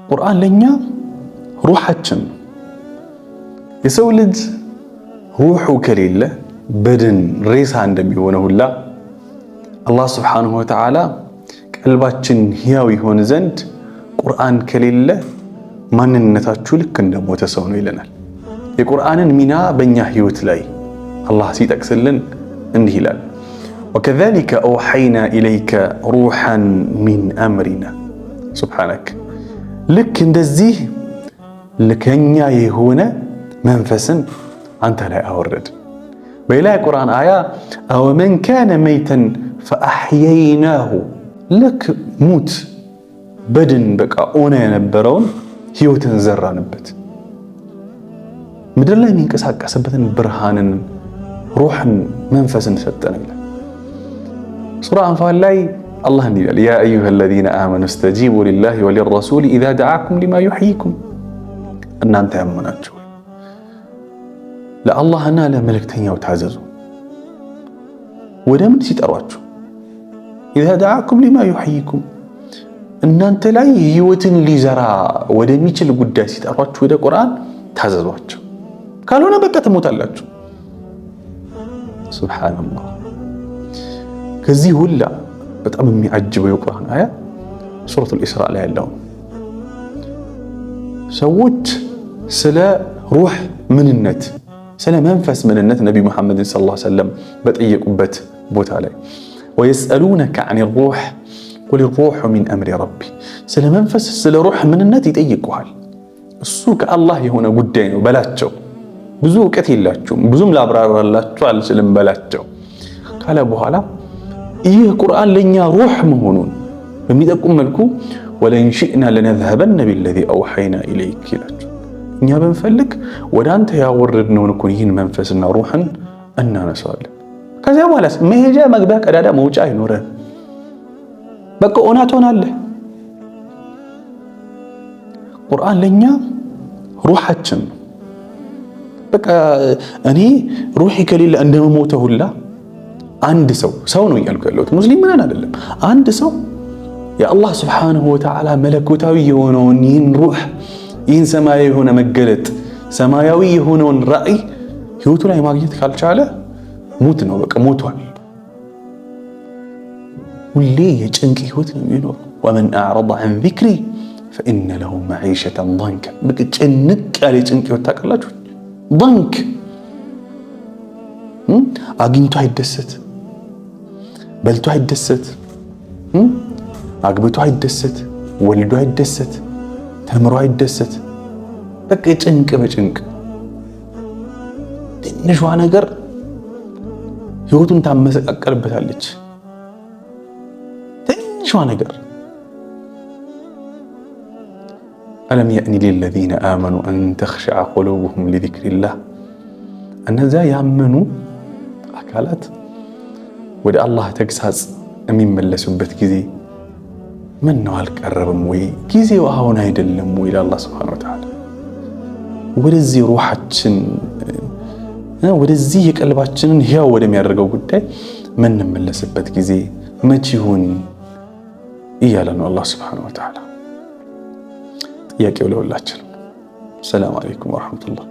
ቁርአን ለኛ ሩሃችን የሰው ልጅ ሩሑ ከሌለ በድን ሬሳ እንደሚሆነው ሁላ አላህ ስብሓነሁ ወተዓላ ቀልባችን ሕያው ይሆን ዘንድ ቁርአን ከሌለ ማንነታችሁ ልክ እንደሞተ ሰው ነው ይለናል። የቁርአንን ሚና በእኛ ህይወት ላይ አላህ ሲጠቅስልን እንዲህ ይላል፣ ወከዛሊከ አውሐይና ኢለይከ ሩሐን ሚን አምሪና። ሱብሓነክ ልክ እንደዚህ ከኛ የሆነ መንፈስን አንተ ላይ አወረድ። በሌላ የቁርአን አያ አወመን ካነ መይተን ፈአሕየይናሁ፣ ልክ ሙት በድን በቃ ኦነ የነበረውን ህይወትን ዘራንበት፣ ምድር ላይ የሚንቀሳቀስበትን ብርሃንን ሩህን መንፈስን ሰጠን ይላል። ሱራ አንፋል ላይ አላህ እንዲህ ይላል፣ ያ አዩሃ አለዚነ አመኑ እስተጂቡ ሊላሂ ወሊረሱሊ ኢዛ ደዓኩም ሊማ ዩሕይኩም። እናንተ ያመናችሁ ለአላህና ለመልእክተኛው ታዘዙ። ወደ ምን ሲጠሯችሁ? ኢዛ ደዓኩም ሊማ ዩሕይኩም፣ እናንተ ላይ ህይወትን ሊዘራ ወደሚችል ጉዳይ ሲጠሯችሁ ወደ ቁርአን ታዘዟቸው፣ ካልሆነ በቃ ትሞታላችሁ። ሱብሓነላህ። ከዚህ ሁላ በጣም የሚያጅበው የቁርአን አያ ሱረቱል ኢስራ ላይ ያለው ሰዎች ስለ ሩህ ምንነት ስለ መንፈስ ምንነት ነቢ መሐመድ ሰለላሁ ዐለይሂ ወሰለም በጠየቁበት ቦታ ላይ ወየስአሉነከ ዐኒ ሩህ ቁል ሩህ ሚን አምሪ ረቢ፣ ስለ መንፈስ ስለ ሩህ ምንነት ይጠይቁሃል፣ እሱ ከአላህ የሆነ ጉዳይ ነው በላቸው፣ ብዙ እውቀት የላችሁም፣ ብዙም ላብራራላችሁ አልችልም በላቸው ካለ በኋላ ይህ ቁርአን ለኛ ሩህ መሆኑን በሚጠቁም መልኩ ወለኢን ሺእና ለነዝሀበነ ቢለዚ አውሐይና ኢለይክ ይላቸው፣ እኛ ብንፈልግ ወደ አንተ ያወረድነውን እኮ ይህን መንፈስና ሩህን እናነሳዋለን። ከዚያ በኋላ መሄጃ መግቢያ ቀዳዳ መውጫ አይኖርህም። በቃ ኦና ትሆናለህ። ቁርአን ለኛ ሩሃችን ነው። በቃ እኔ ሩሂ ከሌለ እንደመሞተ ሁላ አንድ ሰው ነው እያልኩ ያለሁት ሙስሊም ምናምን አይደለም። አንድ ሰው የአላህ ስብሓነሁ ወተዓላ መለኮታዊ የሆነውን ይህን ሩህ ይህን ሰማያዊ የሆነ መገለጥ ሰማያዊ የሆነውን ራእይ ህይወቱ ላይ ማግኘት ካልቻለ ሙት ነው፣ በቃ ሞቷል። ሁሌ የጭንቅ ህይወት ነው የሚኖረው። ወመን አዕረض ዐን ዚክሪ ፈኢነ ለሁ መዒሸተን ضንከ። በቃ ጭንቅ ያለ ጭንቅ ህይወት ታውቃላችሁ። ضንክ አግኝቶ አይደሰት፣ በልቶ አይደሰት፣ አግብቶ አይደሰት፣ ወልዶ አይደሰት፣ ተምሮ አይደሰት። በቃ ጭንቅ በጭንቅ ትንሿ ነገር ህይወቱን ታመሰቃቀልበታለች። ትንሿ ነገር አለም የእኒ ሊለዚነ አመኑ አን ተኽሸዐ ቁሉቡሁም ሊዚክሪላህ። እነዚያ ያመኑ አካላት ወደ አላህ ተግሳጽ የሚመለሱበት ጊዜ ምን ነው አልቀረበም ወይ? ጊዜው አሁን አይደለም ወይ? ለአላህ ሱብሓነሁ ወተዓላ ወደዚህ ሩሃችን ወደዚህ የቀልባችንን ሕያው ወደሚያደርገው ጉዳይ ምንመለስበት ጊዜ መቼ ይሁን እያለ ነው አላህ ሱብሓነሁ ወተዓላ። ጥያቄው ለሁላችን። ሰላም አለይኩም ወረሕመቱላህ።